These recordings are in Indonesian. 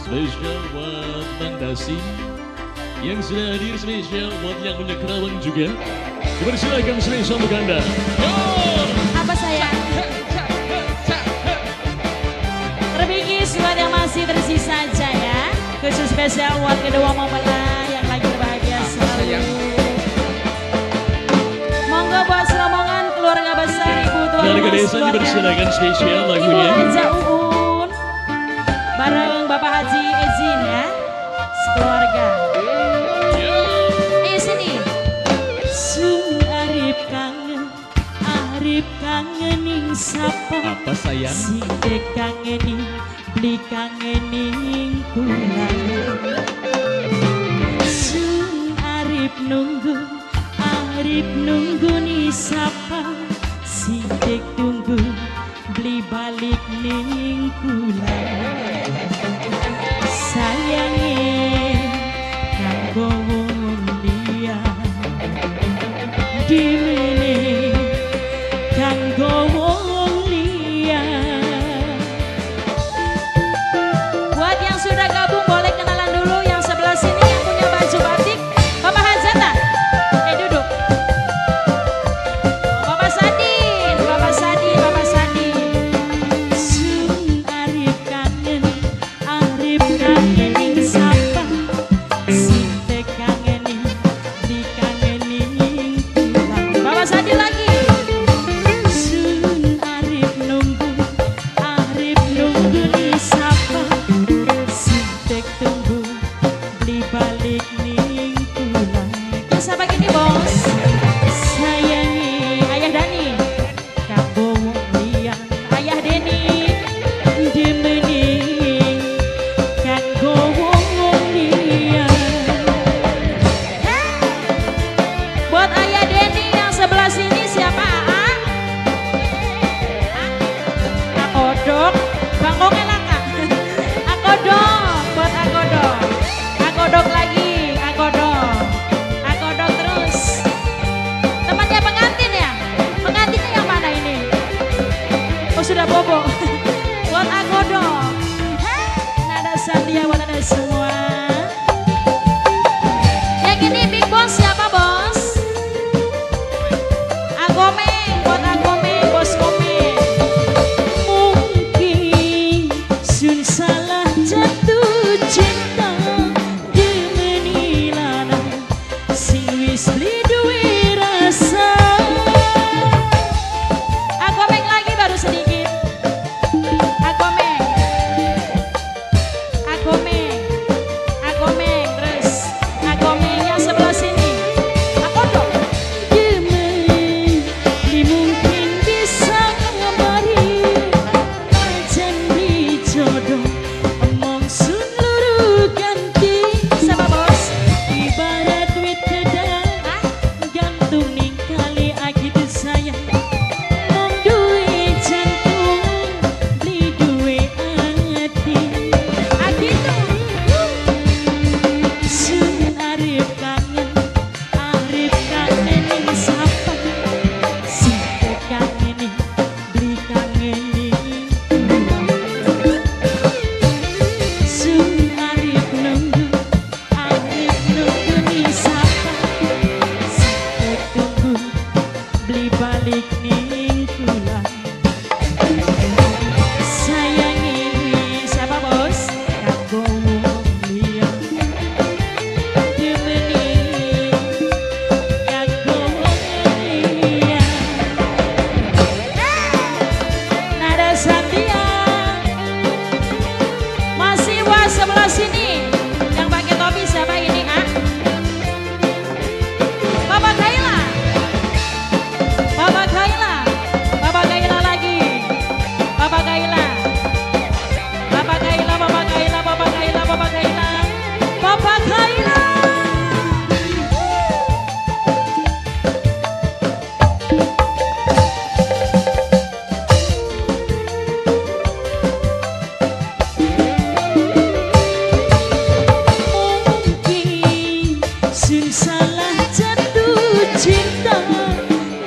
Spesial buat Bang Dasi yang sudah hadir, spesial buat yang punya Kerawang juga. Dipersilakan spesial untuk Anda. Yo! Apa sayang? Terbikis buat yang masih tersisa aja ya. Khusus spesial buat kedua mempelai yang lagi berbahagia selalu. Monggo buat serombongan keluarga besar Ibu Tuan Keluarga Mas, desa dipersilakan spesial Ibu lagunya. Haja Uun bareng Bapak Haji Ezin ya, sekeluarga. Ayo sini. Sung Arif kangening sapa. Apa sayang? Sing kangening beli kangening pulang. Sung Arif nunggu ni sapa. Sing tunggu beli balik ning pulang. Sayangnya kanggo wong liya dimene kanggo wong liya. Buat yang sudah gabung boleh kenalan dulu. Yang sebelah sini yang punya baju batik Bapak Hanzata, duduk. Bapak Sadin. Sun Arif kangening sapa. Sing kangening dikangening pulang. Bapak Sadin lagi. Sun Arif nunggu ni sapa. Sing tunggu beli balik ning pulang. Ya siapa gini bos? Sayangi Ayah Dani kanggo wong liyan. Ayah Deni demeni kanggo wong liyan. Buat Ayah Deni yang sebelah sini siapa? Akodok, bangkong enak kak. Akodok, buat akodok. Akodok lagi, akodok terus. Temannya pengantin ya? Pengantinnya yang mana ini? Oh sudah bobo. Buat akodok. Nada Sandia buat anda semua. Yang ini big boss siapa bos? Agomeng, buat Agomeng, bos Komeng. Mungkin sun salah jatuh cinta demeni lanang sing wis li duwe rasa. Agomeng lagi baru sedikit. Agomeng terus. Agomeng yang sebelah sini. Akodok. Demeni mungkin bisa ngemari janji jodoh omong sun luru ganti. Sama bos ibarat duit kedang gantung ning kali gitu sayang. Mong duwe jantung beli duwe hati gitu. Sun Arif kangening sapa. Sing kangening beli kangening pulang. Sun Arif nunggu ni sapa. Sing tunggu beli balik ning pulang. Sayangi siapa bos? Kanggo wong liya demeni kanggo wong liya. Nada Sandia masih buat sebelah sini. Yang pakai topi siapa ini Bapak Kaila. Bapak Kaila lagi. Bapak Kaila. Mungkin sun salah jatuh cinta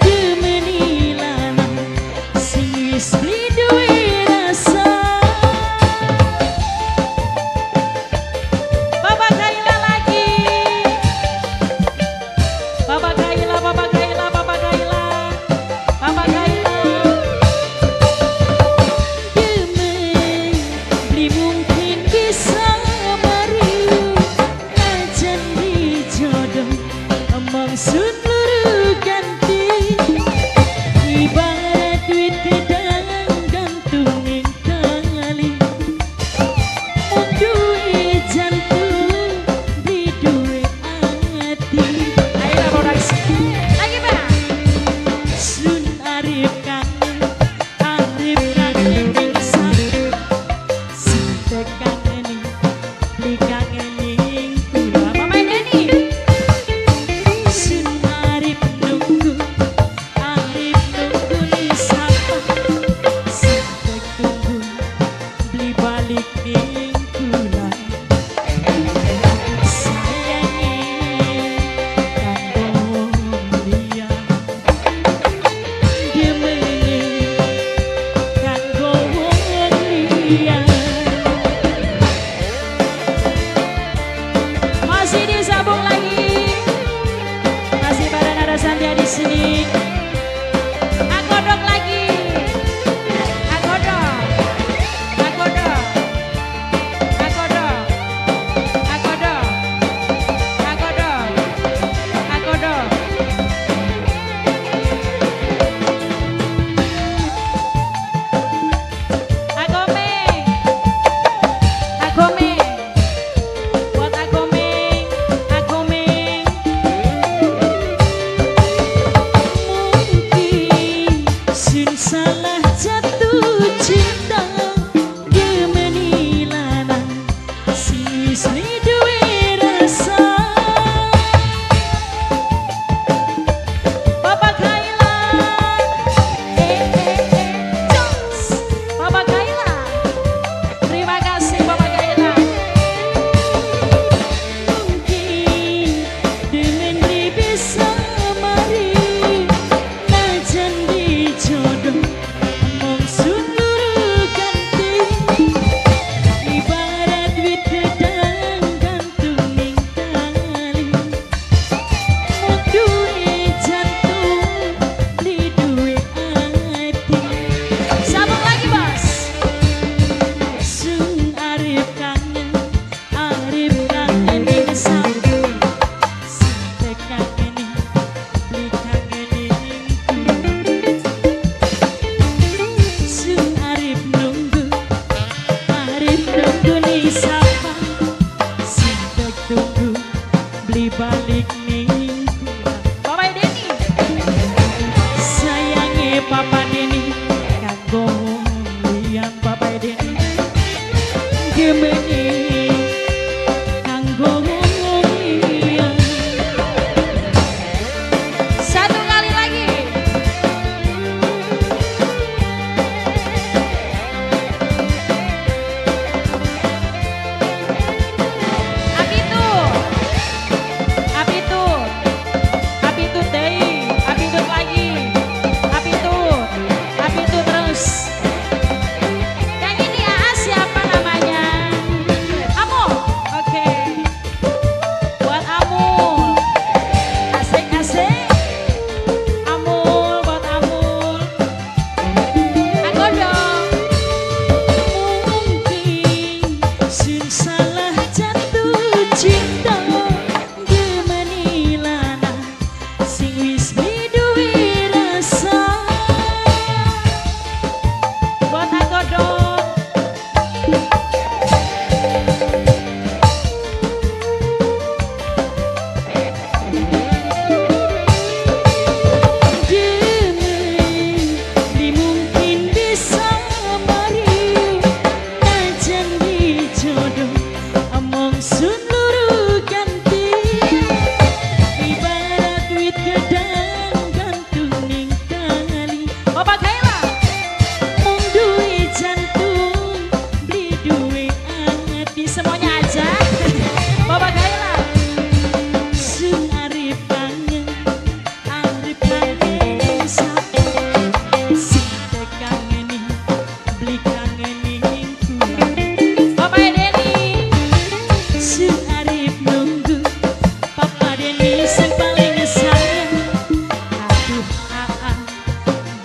demeni lanang sing wis beli duwe rasa. impian. Masih disambung lagi, masih pada nada Sandia di sini. Akodok lagi, akodok, akodok, akodok, akodok, akodok, akodok. Salah jatuh cinta gemenilana siswi duwe rasa. Bapak Kaila, Jones, Bapak Kaila, terima kasih Bapak Kaila. Mungkin dengan bisa mari najan dijodoh. Balik ning Papa Denny, sayangi Papa Denny, kanggo liang Papa Denny, gemeni kanggo liang. Satu kali lagi.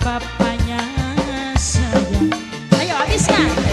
Bapaknya sayang. Ayo habiskan.